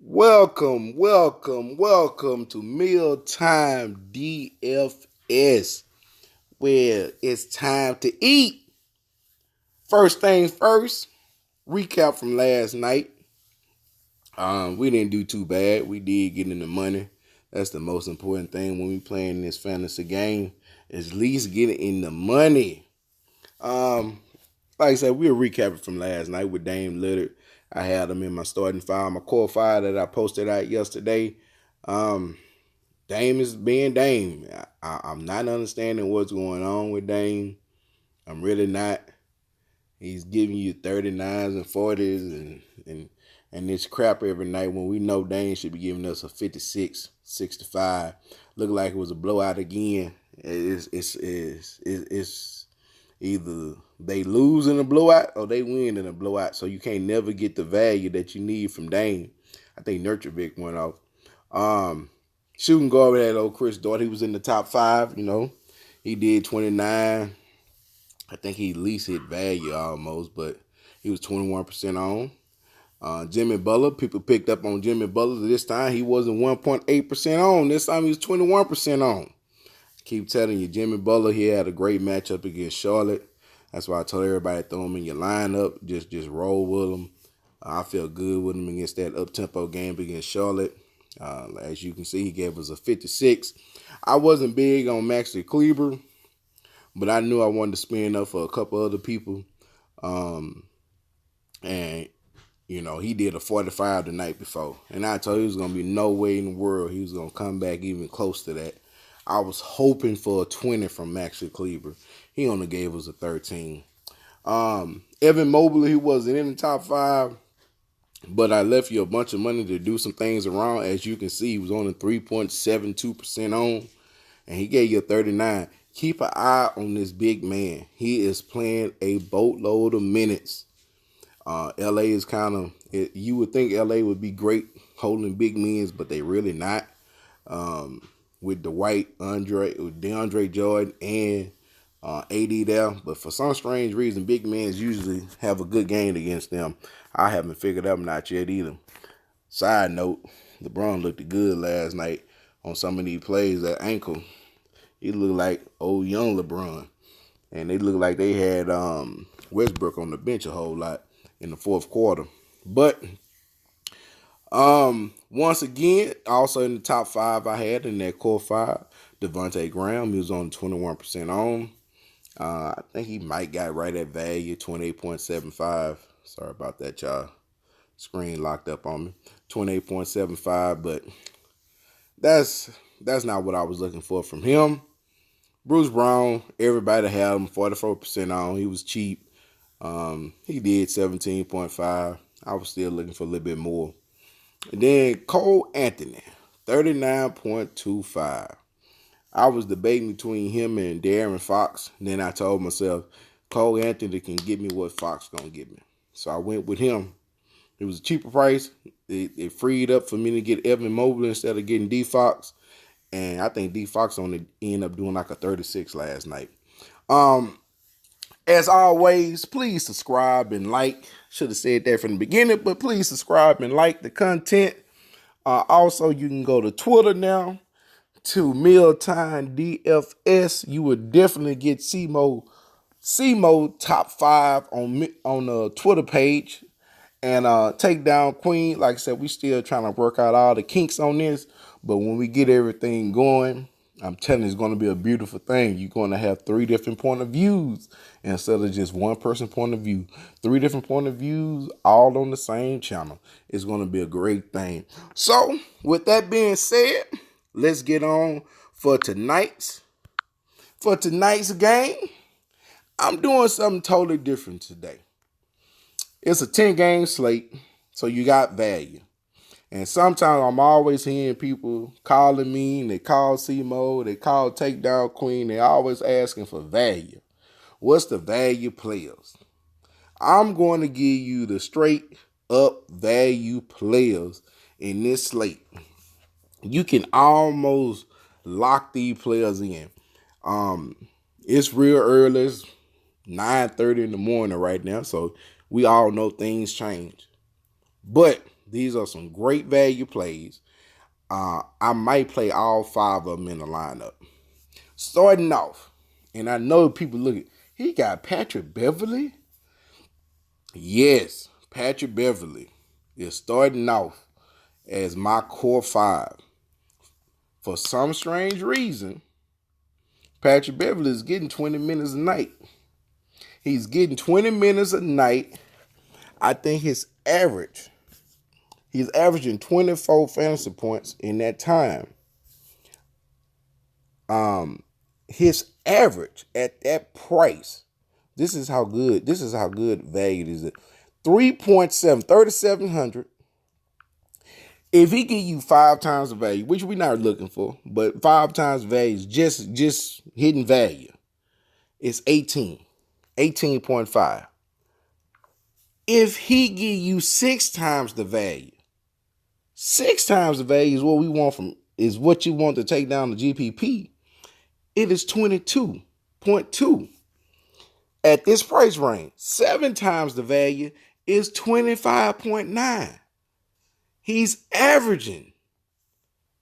Welcome to Mealtime DFS, where it's time to eat. First things first, recap from last night. We didn't do too bad. We did get in the money. That's the most important thing when we playing this fantasy game, is at least getting in the money. Um, like I said, we'll recap it from last night with Dame Lillard. I had him in my starting five, my core five that I posted out yesterday. Um, Dame is being Dame. I'm not understanding what's going on with Dame. I'm really not. He's giving you 39s and 40s and this crap every night when we know Dame should be giving us a 56, 65. Looked like it was a blowout again. It's either they lose in a blowout or they win in a blowout. So you can't never get the value that you need from Dame. I think Nurturvic went off. Um, Shooting guard with that old Chris Dort. He was in the top five, He did 29. I think he at least hit value almost, but he was 21% on. Jimmy Butler, people picked up on Jimmy Butler this time. He wasn't 1.8% on. This time he was 21% on. Keep telling you, Jimmy Butler, he had a great matchup against Charlotte. That's why I told everybody to throw him in your lineup. Just roll with him. I feel good with him against that up-tempo game against Charlotte. As you can see, he gave us a 56. I wasn't big on Maxi Kleber, but I knew I wanted to spin up for a couple other people. And, he did a 45 the night before. And I told you there was going to be no way in the world he was going to come back even close to that. I was hoping for a 20 from Maxi Kleber. He only gave us a 13. Evan Mobley, he wasn't in the top five, but I left you a bunch of money to do some things around. As you can see, he was only 3.72% on, and he gave you a 39. Keep an eye on this big man. He is playing a boatload of minutes. LA is kind of, you would think LA would be great holding big men, but they really not. With DeAndre Jordan, and AD there. But for some strange reason, big men usually have a good game against them. I haven't figured them out yet either. Side note, LeBron looked good last night on some of these plays. That ankle, he looked like old young LeBron. And they looked like they had Westbrook on the bench a whole lot in the fourth quarter. But once again, also in the top five I had in that core five, Devontae Graham. He was on 21% on. I think he might got right at value, 28.75. Sorry about that, y'all. Screen locked up on me. 28.75, but that's not what I was looking for from him. Bruce Brown, everybody had him 44% on. He was cheap. He did 17.5. I was still looking for a little bit more. And then Cole Anthony, 39.25. I was debating between him and De'Aaron Fox. And then I told myself, Cole Anthony can get me what Fox going to give me. So I went with him. It was a cheaper price. It freed up for me to get Evan Mobley instead of getting D Fox. And I think D Fox only ended up doing like a 36 last night. As always, please subscribe and like. Should have said that from the beginning, but please subscribe and like the content. Also, you can go to Twitter now to Mealtime DFS. You would definitely get CMO top 5 on the Twitter page. And take down Queen. Like I said, we still trying to work out all the kinks on this. But when we get everything going, I'm telling you, it's going to be a beautiful thing. You're going to have 3 different point of views instead of just one person point of view. 3 different point of views, all on the same channel. It's going to be a great thing. So, with that being said, let's get on for tonight's game. I'm doing something totally different today. It's a 10-game slate, so you got value. And sometimes I'm always hearing people calling me, and they call CMO, they call Takedown Queen, they always asking for value. What's the value players? I'm going to give you the straight up value players in this slate. You can almost lock these players in. It's real early. It's 9:30 in the morning right now, so we all know things change. But These are some great value plays. I might play all 5 of them in the lineup. Starting off, and I know people look at, he got Patrick Beverly. Yes, Patrick Beverly is starting off as my core 5. For some strange reason, Patrick Beverly is getting 20 minutes a night. He's getting 20 minutes a night. I think he's averaging 24 fantasy points in that time. His average at that price, this is how good value is. 3.7, 3,700. If he give you 5 times the value, which we're not looking for, but 5 times value is just hidden value. It's 18.5. If he give you 6 times the value, 6 times the value is what we want is what you want to take down the GPP. It is 22.2. At this price range, 7 times the value is 25.9. He's averaging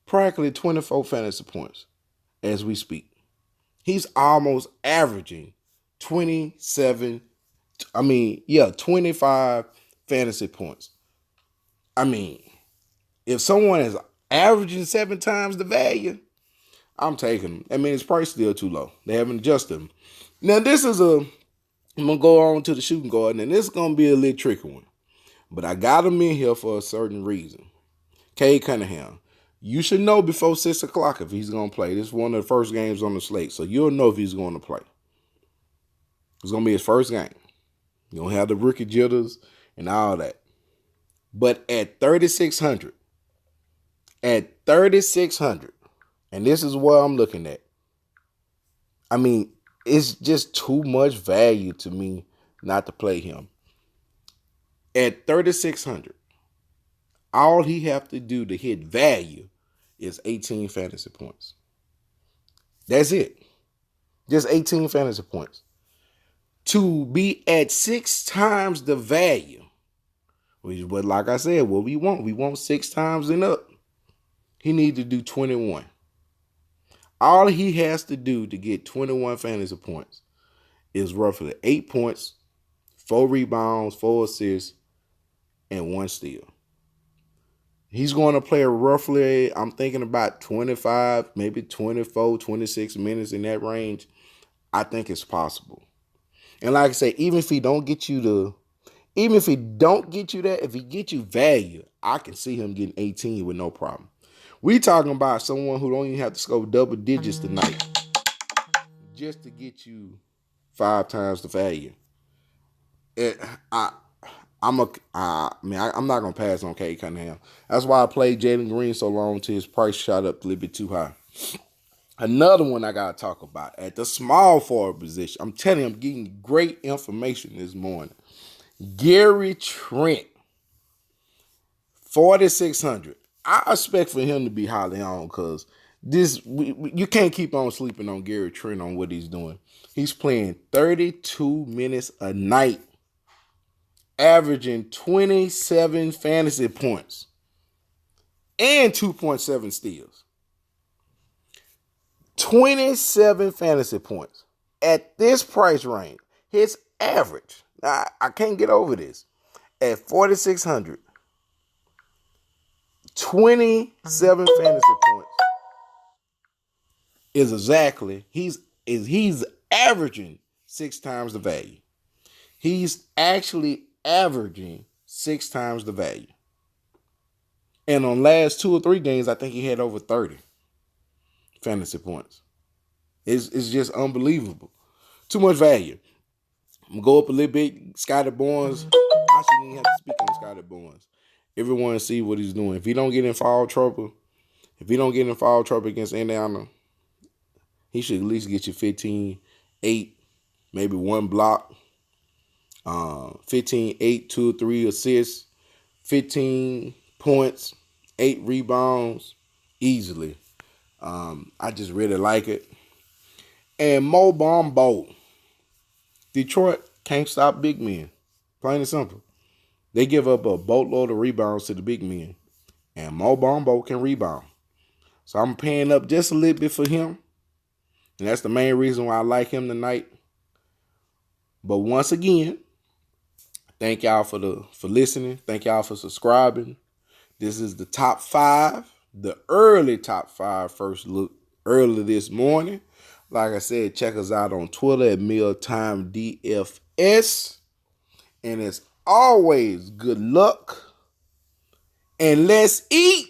practically 24 fantasy points as we speak. He's almost averaging 25 fantasy points. If someone is averaging 7 times the value, I'm taking him. His price is still too low. They haven't adjusted him. Now, I'm going to go on to the shooting guard, and this is going to be a little tricky one. But I got him in here for a certain reason. Cade Cunningham. You should know before 6 o'clock if he's going to play. This is one of the first games on the slate, so you'll know if he's going to play. It's going to be his first game. You don't have the rookie jitters and all that. But at 3,600, and this is what I'm looking at. It's just too much value to me not to play him. At 3,600, all he have to do to hit value is 18 fantasy points. That's it. Just 18 fantasy points. To be at 6 times the value, which is what, like I said, what we want. We want 6 times and up. He needs to do 21. All he has to do to get 21 fantasy points is roughly 8 points, 4 rebounds, 4 assists, and 1 steal. He's going to play roughly, I'm thinking about 25, maybe 24, 26 minutes in that range. I think it's possible. And like I say, even if he don't get you that, if he get you value, I can see him getting 18 with no problem. We talking about someone who don't even have to score double digits tonight just to get you 5 times the value. I'm not gonna pass on Cade Cunningham. That's why I played Jalen Green so long till his price shot up a little bit too high. Another one I gotta talk about at the small forward position. I'm telling you, I'm getting great information this morning. Gary Trent, 4,600. I expect for him to be highly on because you can't keep on sleeping on Gary Trent on what he's doing. He's playing 32 minutes a night, averaging 27 fantasy points and 2.7 steals. 27 fantasy points. At this price range, his average, I can't get over this, at 4,600, 27 fantasy points is exactly, he's averaging 6 times the value. He's actually averaging 6 times the value. And on last 2 or 3 games, I think he had over 30 fantasy points. It's just unbelievable. Too much value. I'm going to go up a little bit. Scotty Barnes. I shouldn't even have to speak on Scotty Barnes. Everyone see what he's doing. If he don't get in foul trouble against Indiana, he should at least get you 15, 8, maybe 1 block. 15, 8, 2 or 3 assists, 15 points, 8 rebounds, easily. I just really like it. And Mo Bamba. Detroit can't stop big men. Plain and simple. They give up a boatload of rebounds to the big men. And Mo Bamba can rebound. So I'm paying up just a little bit for him. And that's the main reason why I like him tonight. But once again, thank y'all for listening. Thank y'all for subscribing. This is the top 5, the early top 5 first look early this morning. Like I said, check us out on Twitter at MealtimeDFS. And as always, good luck. And let's eat.